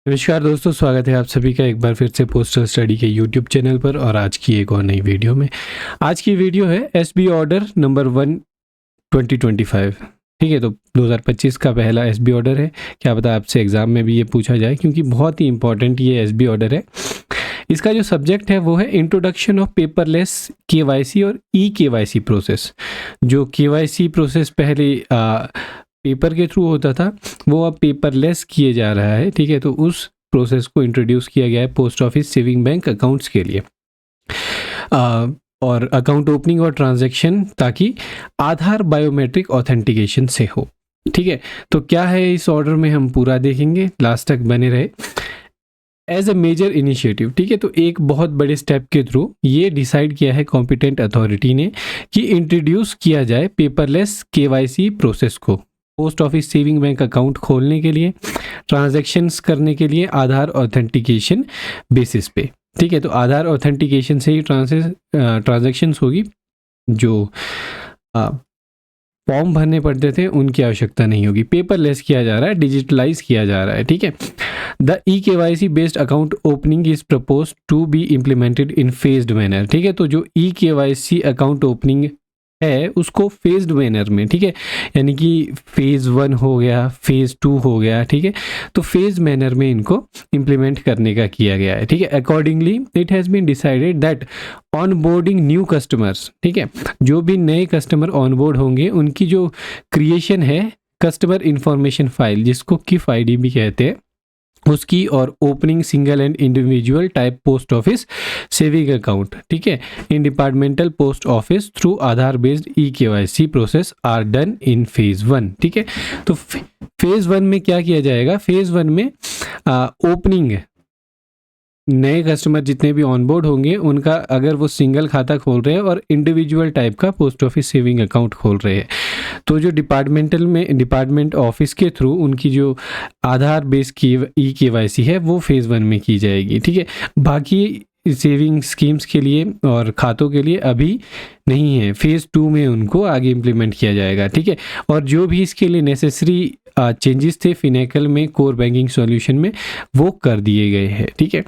नमस्कार दोस्तों, स्वागत है आप सभी का एक बार फिर से पोस्टल स्टडी के यूट्यूब चैनल पर और आज की एक और नई वीडियो में। आज की वीडियो है एसबी ऑर्डर नंबर 1 2025। ठीक है, तो 2025 का पहला एसबी ऑर्डर है। क्या पता आपसे एग्जाम में भी ये पूछा जाए, क्योंकि बहुत ही इंपॉर्टेंट ये एसबी ऑर्डर है। इसका जो सब्जेक्ट है वो है इंट्रोडक्शन ऑफ पेपरलेस केवाईसी और ई केवाईसी प्रोसेस। जो केवाईसी प्रोसेस पहले पेपर के थ्रू होता था, वो अब पेपरलेस किए जा रहा है। ठीक है, तो उस प्रोसेस को इंट्रोड्यूस किया गया है post office saving bank accounts के लिए, और अकाउंट ओपनिंग और ट्रांजैक्शन ताकि आधार बायोमेट्रिक ऑथेंटिकेशन से हो। ठीक है, तो क्या है इस ऑर्डर में हम पूरा देखेंगे, लास्ट तक बने रहे। एज अ मेजर इनिशिएटिव, ठीक है, तो एक बहुत बड़े स्टेप के थ्रू ये डिसाइड किया है कॉम्पिटेंट अथॉरिटी ने कि इंट्रोड्यूस किया जाए पेपरलेस केवाईसी प्रोसेस को post office saving bank account खोलने के लिए, ट्रांजैक्शंस करने के लिए आधार ऑथेंटिकेशन बेसिस पे। ठीक है, तो आधार ऑथेंटिकेशन से ही ट्रांजैक्शंस होगी। जो फॉर्म भरने पड़ते थे उनकी आवश्यकता नहीं होगी। पेपरलेस किया जा रहा है, डिजिटलाइज किया जा रहा है। ठीक है, the e KYC based account opening is propose to be implemented in phased manner. ठीक है, तो जो ई केवाईसी अकाउंट ओपनिंग है उसको फेज्ड मैनर में, ठीक है, यानी कि फेज 1 हो गया, फेज 2 हो गया। ठीक है, तो फेज मैनर में इनको इम्प्लीमेंट करने का किया गया है। ठीक है, accordingly it has been decided that on boarding new customers, ठीक है, जो भी नए कस्टमर ऑन बोर्ड होंगे उनकी जो क्रिएशन है कस्टमर इंफॉर्मेशन फाइल, जिसको किफ आईडी भी कहते हैं, उसकी और opening single and individual type post office saving account, ठीक है, in departmental post office through Aadhaar based e KYC process are done in phase 1। ठीक है, तो फेज 1 में क्या किया जाएगा? फेज 1 में ओपनिंग, नए कस्टमर जितने भी ऑनबोर्ड होंगे उनका, अगर वो सिंगल खाता खोल रहे हैं और इंडिविजुअल टाइप का पोस्ट ऑफिस सेविंग अकाउंट खोल रहे हैं, तो जो डिपार्टमेंट ऑफिस के थ्रू उनकी जो आधार बेस की ई केवाईसी है वो फेज़ 1 में की जाएगी। ठीक है, बाकी सेविंग स्कीम्स के लिए और खातों के लिए अभी नहीं है, फेज़ 2 में उनको आगे इम्प्लीमेंट किया जाएगा। ठीक है, और जो भी इसके लिए नेसेसरी चेंजेस थे फिनेकल में, कोर बैंकिंग सॉल्यूशन में, वो कर दिए गए हैं। ठीक है,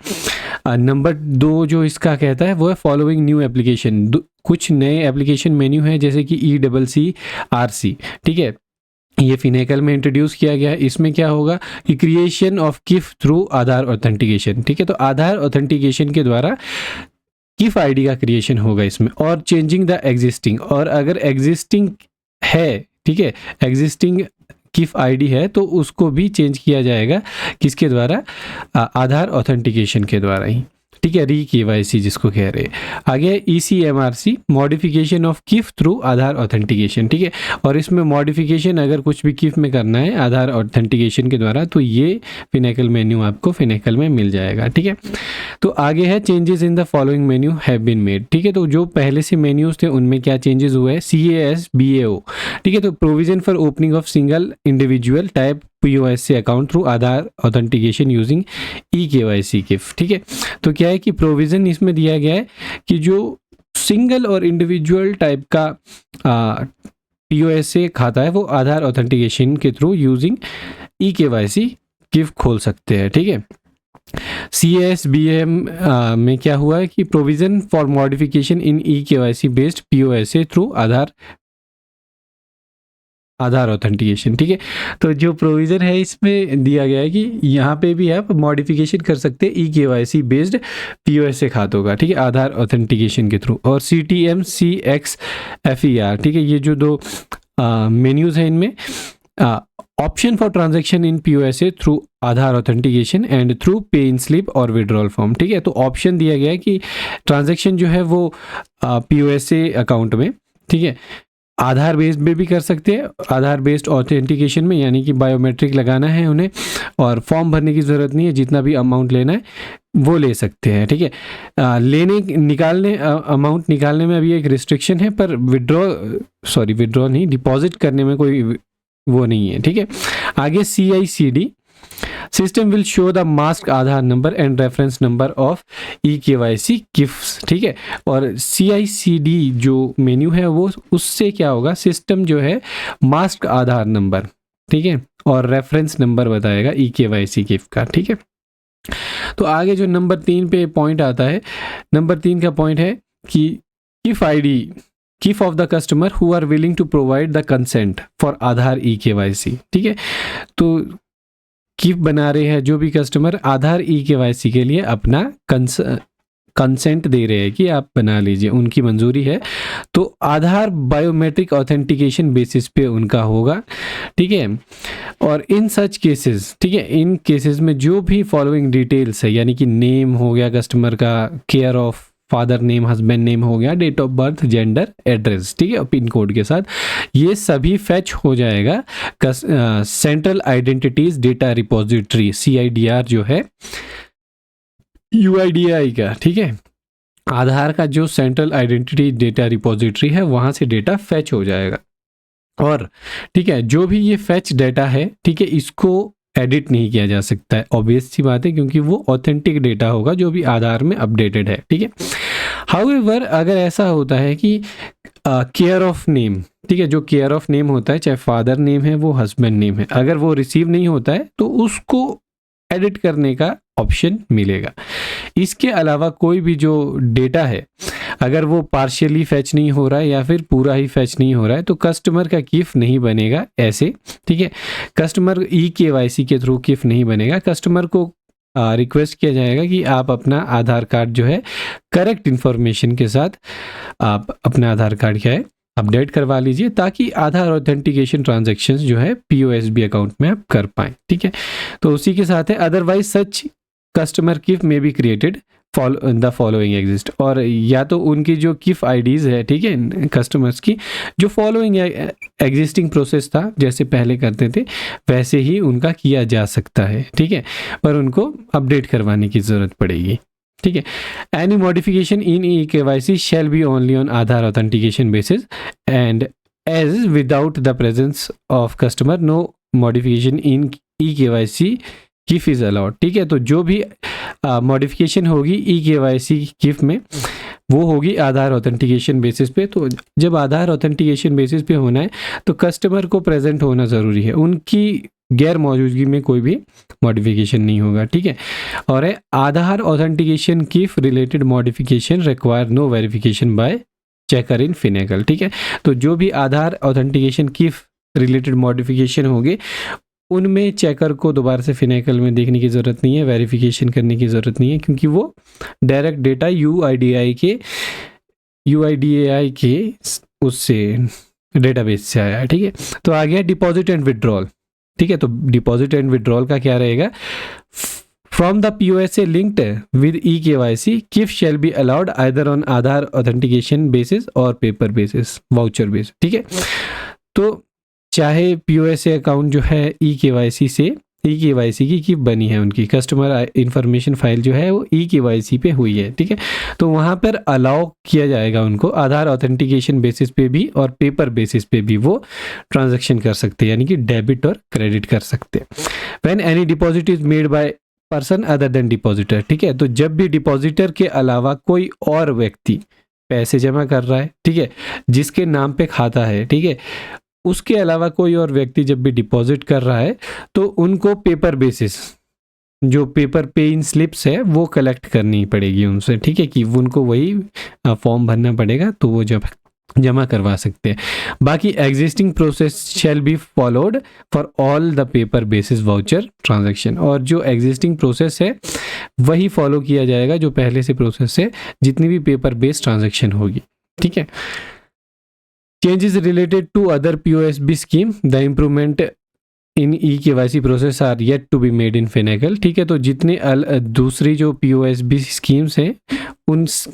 नंबर 2 जो इसका कहता है वो है फॉलोइंग न्यू एप्लीकेशन। कुछ नए एप्लीकेशन मेन्यू है, जैसे कि ECCRC। ठीक है, ये फिनेकल में इंट्रोड्यूस किया गया है। इसमें क्या होगा कि creation of CIF through Aadhaar authentication. ठीक है, तो आधार ऑथेंटिकेशन के द्वारा किफ आईडी का क्रिएशन होगा इसमें, और चेंजिंग द एग्जिस्टिंग, और अगर एग्जिस्टिंग है, ठीक है, एग्जिस्टिंग किफ आईडी है तो उसको भी चेंज किया जाएगा, किसके द्वारा? आधार ऑथेंटिकेशन के द्वारा ही। ठीक है, री केवाईसी जिसको कह रहे हैं। आगे ECMRC, modification of CIF through Aadhaar authentication. ठीक है, और इसमें मॉडिफिकेशन अगर कुछ भी किफ में करना है आधार ऑथेंटिकेशन के द्वारा, तो ये फिनेकल मेन्यू आपको फिनेकल में मिल जाएगा। ठीक है, तो आगे है changes in the following menu have been made. ठीक है, तो जो पहले से मेन्यूज थे उनमें क्या चेंजेस हुए हैं? CASBAO। ठीक है, तो provision for opening of single individual type POSC account through Aadhaar authentication using e KYC CIF. ठीक है, तो क्या है कि प्रोविजन इसमें दिया गया है कि जो सिंगल और इंडिविजुअल टाइप का POSC खाता है वो आधार ऑथेंटिकेशन के थ्रू यूजिंग ई केवाईसी किफ खोल सकते हैं। ठीक है, CASBAM में क्या हुआ है कि provision for modification in E KYC based POSC through Aadhaar authentication. ठीक है, तो जो प्रोविज़न है इसमें दिया गया है कि यहाँ पे भी आप मॉडिफिकेशन कर सकते हैं ई केवाईसी बेस्ड POSC खातों का। ठीक है, आधार ऑथेंटिकेशन के थ्रू, और CTM CXFER। ठीक है, ये जो 2 मेन्यूज़ हैं इनमें option for transaction in POSC through Aadhaar authentication and through पे इन स्लिप और विड्रॉल फॉर्म। ठीक है, तो ऑप्शन दिया गया है कि ट्रांजैक्शन जो है वो POSC अकाउंट में, ठीक है, आधार बेस्ड में भी कर सकते हैं, आधार बेस्ड ऑथेंटिकेशन में, यानी कि बायोमेट्रिक लगाना है उन्हें और फॉर्म भरने की ज़रूरत नहीं है, जितना भी अमाउंट लेना है वो ले सकते हैं। ठीक है, अमाउंट निकालने में अभी एक रिस्ट्रिक्शन है, पर विड्रॉ नहीं, डिपॉजिट करने में कोई वो नहीं है। ठीक है, आगे CICD, system will show the mask Aadhaar number and reference number of e KYC CIFs. ठीक है, और CICD जो मेन्यू है वो, उससे क्या होगा, सिस्टम जो है मास्क आधार नंबर, ठीक है, और रेफरेंस नंबर बताएगा ई केवाईसी किफ का। ठीक है, तो आगे जो नंबर 3 पे पॉइंट आता है, नंबर 3 का पॉइंट है कि CIF ID, CIF of the customer who are willing to provide the consent for Aadhaar e KYC. ठीक है, तो किफ बना रहे हैं जो भी कस्टमर आधार ई-केवाईसी के लिए अपना कंसेंट दे रहे हैं कि आप बना लीजिए, उनकी मंजूरी है, तो आधार बायोमेट्रिक ऑथेंटिकेशन बेसिस पे उनका होगा। ठीक है, और इन सच केसेस, ठीक है, इन केसेस में जो भी फॉलोइंग डिटेल्स है, यानी कि नेम हो गया कस्टमर का, care of father name, husband name हो गया, date of birth, gender, address, ठीक है, पिन कोड के साथ, ये सभी फैच हो जाएगा central identities data repository, CIDR जो है UIDAI का। ठीक है, आधार का जो सेंट्रल आइडेंटिटी डेटा रिपोजिटरी है वहाँ से डेटा फैच हो जाएगा। और ठीक है, जो भी ये फैच डेटा है, ठीक है, इसको एडिट नहीं किया जा सकता है, ऑब्वियस सी बात है, क्योंकि वो ऑथेंटिक डेटा होगा जो भी आधार में अपडेटेड है। ठीक है, हाउएवर अगर ऐसा होता है कि केयर ऑफ नेम, ठीक है, जो केयर ऑफ नेम होता है, चाहे फादर नेम है वो हस्बैंड नेम है, अगर वो रिसीव नहीं होता है तो उसको एडिट करने का ऑप्शन मिलेगा। इसके अलावा कोई भी जो डेटा है, अगर वो पार्शियली फैच नहीं हो रहा है या फिर पूरा ही फैच नहीं हो रहा है, तो कस्टमर का किफ नहीं बनेगा ऐसे। ठीक है, कस्टमर ई-केवाईसी के थ्रू किफ नहीं बनेगा। कस्टमर को रिक्वेस्ट किया जाएगा कि आप अपना आधार कार्ड जो है करेक्ट इन्फॉर्मेशन के साथ आप अपना आधार कार्ड क्या है अपडेट करवा लीजिए, ताकि आधार ऑथेंटिकेशन ट्रांजैक्शंस जो है POSB अकाउंट में आप कर पाएँ। ठीक है, तो उसी के साथ है अदरवाइज सच कस्टमर किफ में be created the following exist, और या तो उनकी जो किफ आईडीज है, ठीक है, कस्टमर्स की, जो फॉलोइंग एग्जिस्टिंग प्रोसेस था जैसे पहले करते थे वैसे ही उनका किया जा सकता है। ठीक है, पर उनको अपडेट करवाने की ज़रूरत पड़ेगी। ठीक है, any modification in e KYC shall be only on Aadhaar authentication basis and as without the presence of customer no modification in e KYC CIF is allowed. ठीक है, तो जो भी मॉडिफिकेशन होगी ई-केवाईसी किफ में वो होगी आधार ऑथेंटिकेशन बेसिस पे। तो जब आधार ऑथेंटिकेशन बेसिस पे होना है तो कस्टमर को प्रेजेंट होना ज़रूरी है, उनकी गैर मौजूदगी में कोई भी मॉडिफिकेशन नहीं होगा। ठीक है, और है Aadhaar authentication CIF related modification require no verification by checker in Finacle. ठीक है, तो जो भी Aadhaar authentication CIF related modification होंगे उनमें चेकर को दोबारा से फिनेकल में देखने की ज़रूरत नहीं है, वेरिफिकेशन करने की ज़रूरत नहीं है, क्योंकि वो डायरेक्ट डेटा UIDAI के उससे डेटाबेस से आया है। ठीक है, तो आ गया डिपॉजिट एंड विड्रॉल। ठीक है, तो डिपॉजिट एंड विड्रॉल का क्या रहेगा, from the POSA linked with e KYC CIF shall be allowed either on Aadhaar authentication basis और पेपर बेसिस, वाउचर बेसिस। ठीक है, तो चाहे POSA अकाउंट जो है ई-केवाईसी से, ई-केवाईसी की किफ बनी है, उनकी कस्टमर इंफॉर्मेशन फाइल जो है वो ई-केवाईसी पे हुई है। ठीक है, तो वहाँ पर अलाउ किया जाएगा उनको आधार ऑथेंटिकेशन बेसिस पे भी और पेपर बेसिस पे भी वो ट्रांजैक्शन कर सकते हैं, यानी कि डेबिट और क्रेडिट कर सकते हैं। When any deposit is made by person other than depositor. ठीक है, तो जब भी डिपॉजिटर के अलावा कोई और व्यक्ति पैसे जमा कर रहा है, ठीक है, जिसके नाम पे खाता है, ठीक है, उसके अलावा कोई और व्यक्ति जब भी डिपॉजिट कर रहा है तो उनको पेपर बेसिस, जो पेपर पे इन स्लिप्स है वो कलेक्ट करनी पड़ेगी उनसे। ठीक है, कि उनको वही फॉर्म भरना पड़ेगा, तो वो जब जमा करवा सकते हैं। बाकी existing process shall be followed for all the paper basis voucher transaction, और जो एग्जिस्टिंग प्रोसेस है वही फॉलो किया जाएगा जो पहले से प्रोसेस है, जितनी भी पेपर बेस्ड ट्रांजैक्शन होगी। ठीक है, changes related to other POSB scheme, the improvement in e-KYC process are yet to be made in Finacle। ठीक है, तो जितने दूसरी जो POSB स्कीम्स हैं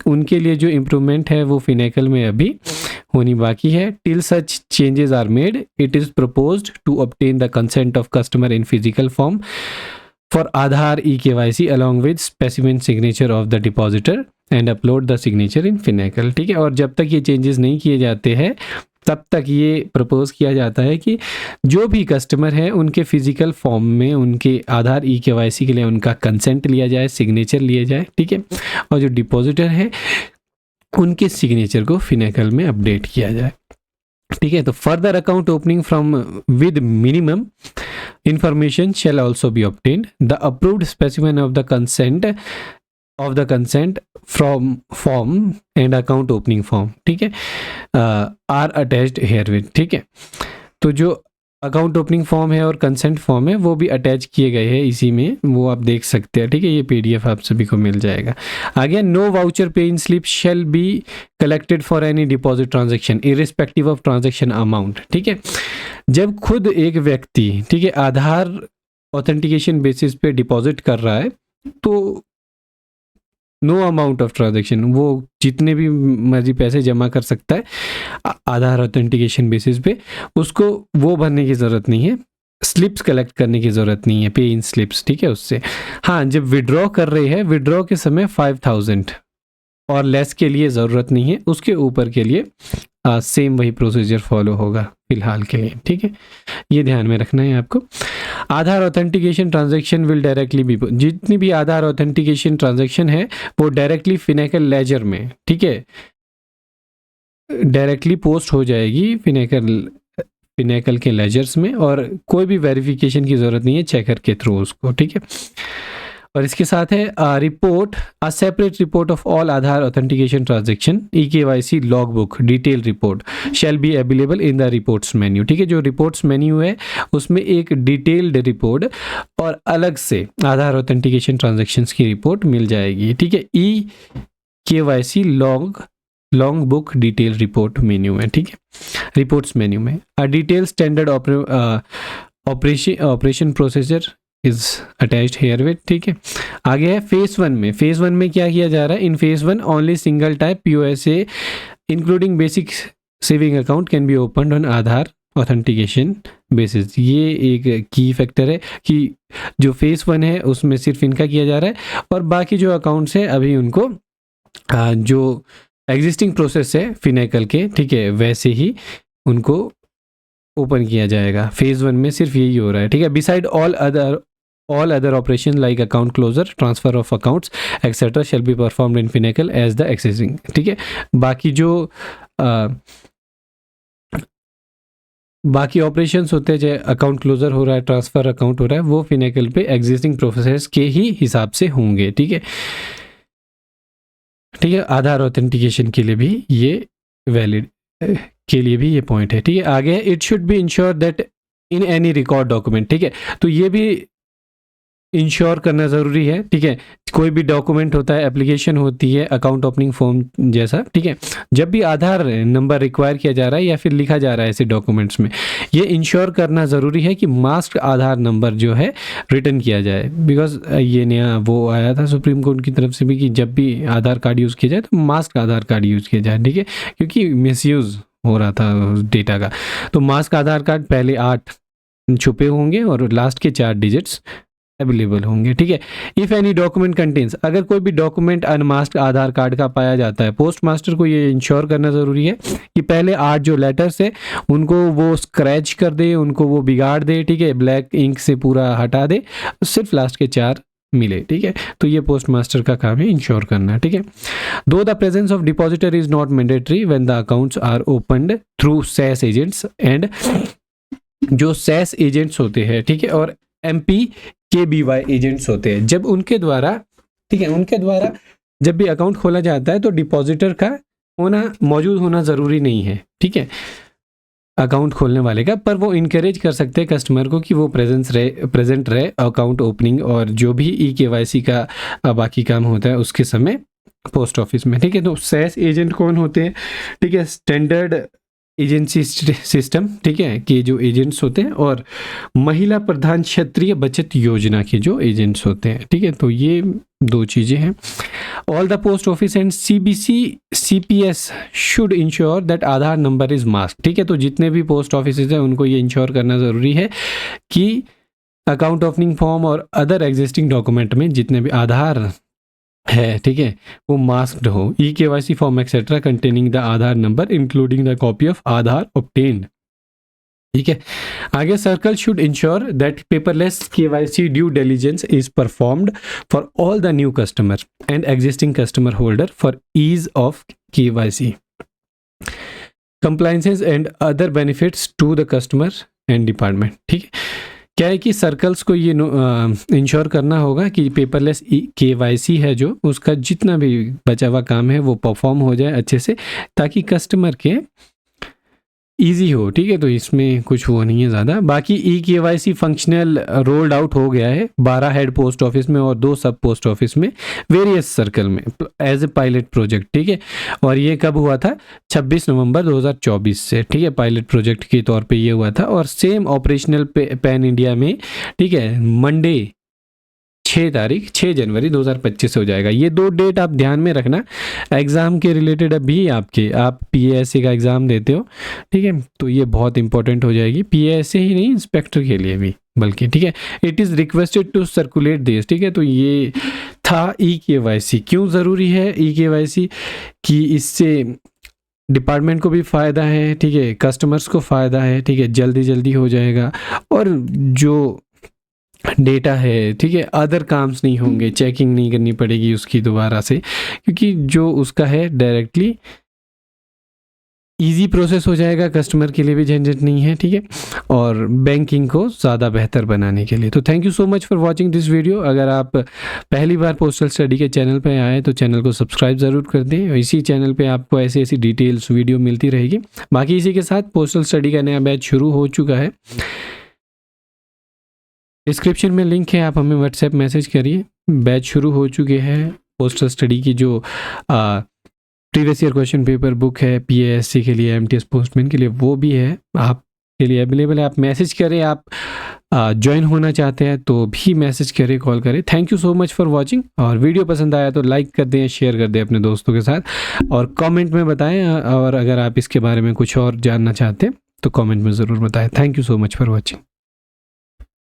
उनके लिए जो इम्प्रूवमेंट है वो Finacle में अभी होनी बाकी है। till such changes are made it is proposed to obtain the consent of customer in physical form for Aadhaar e-KYC along with specimen signature of the depositor and upload the signature in Finacle। ठीक है, और जब तक ये changes नहीं किए जाते हैं तब तक ये प्रपोज किया जाता है कि जो भी कस्टमर है उनके फिजिकल फॉर्म में उनके आधार ई-केवाईसी के लिए उनका कंसेंट लिया जाए, सिग्नेचर लिया जाए। ठीक है, और जो डिपॉजिटर है उनके सिग्नेचर को फिनेकल में अपडेट किया जाए। ठीक है, तो further account opening from with minimum information shall also be obtained. The approved specimen of the consent from form and account opening form, ठीक है, are attached herewith, ठीक है। तो जो अकाउंट ओपनिंग फॉर्म है और कंसेंट फॉर्म है वो भी अटैच किए गए हैं इसी में, वो आप देख सकते हैं, ठीक है। ये पीडीएफ आप सभी को मिल जाएगा। आगे, no voucher pay in slip shall be collected for any deposit transaction irrespective of transaction amount, ठीक है। जब खुद एक व्यक्ति, ठीक है, आधार ऑथेंटिकेशन बेसिस पे डिपॉजिट कर रहा है तो नो अमाउंट ऑफ ट्रांजैक्शन, वो जितने भी मर्जी पैसे जमा कर सकता है आधार ऑथेंटिकेशन बेसिस पे, उसको वो भरने की ज़रूरत नहीं है, स्लिप्स कलेक्ट करने की ज़रूरत नहीं है, पे इन स्लिप्स, ठीक है, उससे। हाँ, जब विड्रॉ कर रही है, विड्रॉ के समय 5000 और लेस के लिए ज़रूरत नहीं है, उसके ऊपर के लिए सेम वही प्रोसीजर फॉलो होगा फिलहाल के लिए, ठीक है। ये ध्यान में रखना है आपको। Aadhaar authentication transaction will directly be, जितनी भी आधार ऑथेंटिकेशन ट्रांजैक्शन है वो डायरेक्टली फिनेकल लेजर में, ठीक है, डायरेक्टली पोस्ट हो जाएगी फिनेकल के लेजर्स में, और कोई भी वेरिफिकेशन की ज़रूरत नहीं है चेकर के थ्रू उसको, ठीक है। और इसके साथ है report, a separate report of all Aadhaar authentication transaction EKYC log book detail report shall be available in the reports menu, ठीक है। जो रिपोर्ट्स मेन्यू है उसमें एक डिटेल्ड रिपोर्ट और अलग से आधार ऑथेंटिकेशन ट्रांजैक्शंस की रिपोर्ट मिल जाएगी, ठीक है। EKYC long book detail report menu में, ठीक है, रिपोर्ट्स मेन्यू में। A detail standard operation procedure is attached here with, ठीक है। आगे है फेज 1 में क्या किया जा रहा है? In phase 1 only single type POSA including basic saving account can be open on Aadhaar authentication basis. ये एक की फैक्टर है कि जो फेज 1 है उसमें सिर्फ इनका किया जा रहा है, और बाकी जो अकाउंट्स है अभी उनको जो एग्जिस्टिंग प्रोसेस है फिनेकल के, ठीक है, वैसे ही उनको ओपन किया जाएगा। फेज 1 में सिर्फ यही हो रहा है, ठीक है। Beside all other operations like account closure, transfer of accounts etc shall be performed in Finacle as the existing, ठीक है। बाकी जो बाकी ऑपरेशंस होते हैं, चाहे अकाउंट क्लोजर हो रहा है, ट्रांसफर अकाउंट हो रहा है, वो फिनेकल पे एग्जिस्टिंग प्रोसेस के ही हिसाब से होंगे, ठीक है, ठीक है। आधार ऑथेंटिकेशन के लिए भी ये वैलिड के लिए भी ये पॉइंट है, ठीक है। आगे it should be ensure that in any record document, ठीक है। तो ये भी इंश्योर करना ज़रूरी है, ठीक है। कोई भी डॉक्यूमेंट होता है, एप्लीकेशन होती है, अकाउंट ओपनिंग फॉर्म जैसा, ठीक है, जब भी आधार नंबर रिक्वायर किया जा रहा है या फिर लिखा जा रहा है ऐसे डॉक्यूमेंट्स में, ये इंश्योर करना ज़रूरी है कि मास्क्ड आधार नंबर जो है रिटर्न किया जाए। बिकॉज ये नया वो आया था सुप्रीम कोर्ट की तरफ से भी कि जब भी आधार कार्ड यूज़ किया जाए तो मास्क्ड आधार कार्ड यूज़ किया जाए, ठीक है, क्योंकि मिसयूज़ हो रहा था डेटा का। तो मास्क आधार कार्ड पहले 8 छुपे होंगे और लास्ट के 4 डिजिट्स अवेलेबल होंगे, ठीक है। इफ एनी डॉक्यूमेंट कंटेन्स, अगर कोई भी डॉक्यूमेंट अनमास्क्ड आधार कार्ड का पाया जाता है, पोस्ट मास्टर को ये इंश्योर करना ज़रूरी है कि पहले 8 जो लेटर्स है उनको वो स्क्रैच कर दे, उनको वो बिगाड़ दे, ठीक है, ब्लैक इंक से पूरा हटा दे, सिर्फ लास्ट के 4 मिले, ठीक है। तो ये पोस्ट मास्टर का काम है इंश्योर करना, ठीक है। Though the presence of depositor is not mandatory when the accounts are opened through cess agents and, जो सेस एजेंट्स होते हैं, ठीक है, और MPKBY एजेंट्स होते हैं, जब उनके द्वारा, ठीक है, उनके द्वारा जब भी अकाउंट खोला जाता है तो डिपॉजिटर का मौजूद होना ज़रूरी नहीं है, ठीक है, अकाउंट खोलने वाले का, पर वो इनकरेज कर सकते हैं कस्टमर को कि वो प्रेजेंट रहे अकाउंट ओपनिंग और जो भी EKYC का बाकी काम होता है उसके समय पोस्ट ऑफिस में, ठीक है। तो सेस एजेंट कौन होते हैं? ठीक है, स्टैंडर्ड एजेंसी सिस्टम, ठीक है, कि जो एजेंट्स होते हैं, और महिला प्रधान क्षेत्रीय बचत योजना के जो एजेंट्स होते हैं, ठीक है। तो ये 2 चीज़ें हैं। All the post office and CPS should ensure that Aadhaar number is mask, ठीक है। तो जितने भी पोस्ट ऑफिस हैं उनको ये इंश्योर करना ज़रूरी है कि अकाउंट ओपनिंग फॉर्म और अदर एग्जिस्टिंग डॉक्यूमेंट में जितने भी आधार है, ठीक है, वो मास्क्ड हो। EKYC form etcetera containing the Aadhaar number including the copy of Aadhaar obtained, ठीक है। आगे circle should ensure that paperless KYC due diligence is performed for all the new customer and existing customer holder for ease of KYC compliances and other benefits to the customer and department, ठीक है। क्या है कि circles को ये ensure करना होगा कि पेपरलेस KYC है जो उसका जितना भी बचा हुआ काम है वो परफॉर्म हो जाए अच्छे से, ताकि कस्टमर के इजी हो, ठीक है। तो इसमें कुछ वो नहीं है ज़्यादा। बाकी eKYC फंक्शनल रोल्ड आउट हो गया है 12 हेड पोस्ट ऑफिस में और 2 सब पोस्ट ऑफिस में, वेरियस सर्कल में एज ए पायलट प्रोजेक्ट, ठीक है। और ये कब हुआ था? 26 नवंबर 2024 से, ठीक है, पायलट प्रोजेक्ट के तौर पे ये हुआ था। और सेम ऑपरेशनल पैन इंडिया में, ठीक है, मंडे 6 जनवरी 2025 हो जाएगा। ये 2 डेट आप ध्यान में रखना एग्ज़ाम के रिलेटेड। अभी आप PASA का एग्ज़ाम देते हो, ठीक है, तो ये बहुत इंपॉर्टेंट हो जाएगी, PASA ही नहीं, इंस्पेक्टर के लिए भी बल्कि, ठीक है। It is requested to circulate this, ठीक है। तो ये था eKYC। क्यों ज़रूरी है eKYC? कि इससे डिपार्टमेंट को भी फ़ायदा है, ठीक है, कस्टमर्स को फ़ायदा है, ठीक है, जल्दी हो जाएगा। और जो डेटा है, ठीक है, अदर काम्स नहीं होंगे, चेकिंग नहीं करनी पड़ेगी उसकी दोबारा से, क्योंकि जो उसका है डायरेक्टली इजी प्रोसेस हो जाएगा, कस्टमर के लिए भी झंझट नहीं है, ठीक है, और बैंकिंग को ज़्यादा बेहतर बनाने के लिए। तो thank you so much for watching this video. अगर आप पहली बार पोस्टल स्टडी के चैनल पे आए तो चैनल को सब्सक्राइब ज़रूर कर दें। इसी चैनल पे आपको ऐसी डिटेल्स वीडियो मिलती रहेगी। बाकी इसी के साथ पोस्टल स्टडी का नया बैच शुरू हो चुका है, डिस्क्रिप्शन में लिंक है, आप हमें व्हाट्सएप मैसेज करिए। बैच शुरू हो चुके हैं। पोस्टल स्टडी की जो previous year question paper book है PASA के लिए, MTS पोस्टमैन के लिए, वो भी है आपके लिए अवेलेबल है। आप मैसेज करें, आप ज्वाइन होना चाहते हैं तो भी मैसेज करें, कॉल करें। Thank you so much for watching. और वीडियो पसंद आया तो लाइक कर दें, शेयर कर दें अपने दोस्तों के साथ, और कमेंट में बताएं। और अगर आप इसके बारे में कुछ और जानना चाहते हैं तो कमेंट में ज़रूर बताएं। Thank you so much for watching.